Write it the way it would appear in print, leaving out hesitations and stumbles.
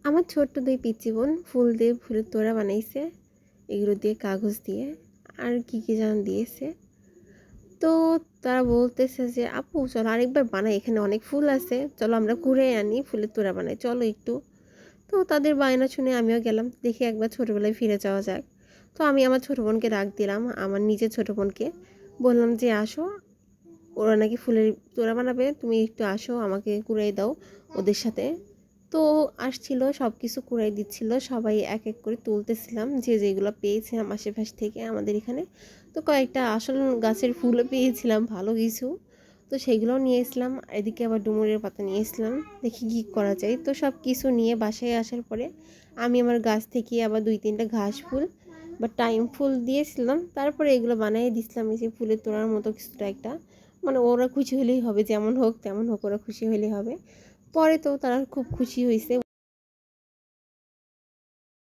আমার ছোট্ট 2 পিচ্চি বোন ফুল দিয়ে ফুলের তোড়া বানাইছে। এগুলো দিয়ে কাগজ দিয়ে আর কি যেন দিয়েছে। তো তারা বলতেছে যে, "আপু চলো আরেকবার বানাই। এখানে অনেক ফুল আছে। চলো আমরা কুড়ায় আনি, ফুলের তোড়া বানাই। চলো একটু।" তো তাদের বায়না শুনে আমিও গেলাম। দেখি একবার ছোটবেলায় ফিরে যাওয়া যাক। তো আমি আমার ছোট বোনকে ডাক দিলাম, আমার নিজের ছোট বোনকে। বললাম যে, "আসো, ওরা নাকি ফুলের তোড়া বানাবে। তুমি একটু আসো, আমাকে কুড়াই দাও ওদের সাথে।" তো আসছিল, সব কিছু কুড়াই দিচ্ছিল। সবাই এক এক করে তুলতেছিলাম যে যেগুলো পেয়েছিলাম আশেপাশ থেকে আমাদের এখানে। তো কয়েকটা আসল গাছের ফুলও পেয়েছিলাম ভালো কিছু। তো সেগুলোও নিয়ে এসলাম। এদিকে আবার ডুমুরের পাতা নিয়ে এসলাম। দেখি কী করা যায়। তো সব কিছু নিয়ে বাসায় আসার পরে আমি আমার গাছ থেকে আবার 2-3টা ঘাস ফুল বা টাইম ফুল দিয়েছিলাম। তারপরে এগুলো বানিয়ে দিছিলাম এই যে ফুলের তোড়ার মতো কিছুটা একটা। মানে ওরা খুশি হলেই হবে, যেমন হোক তেমন হোক ওরা খুশি হলেই হবে। পরে তো তারা খুব খুশি হয়েছে।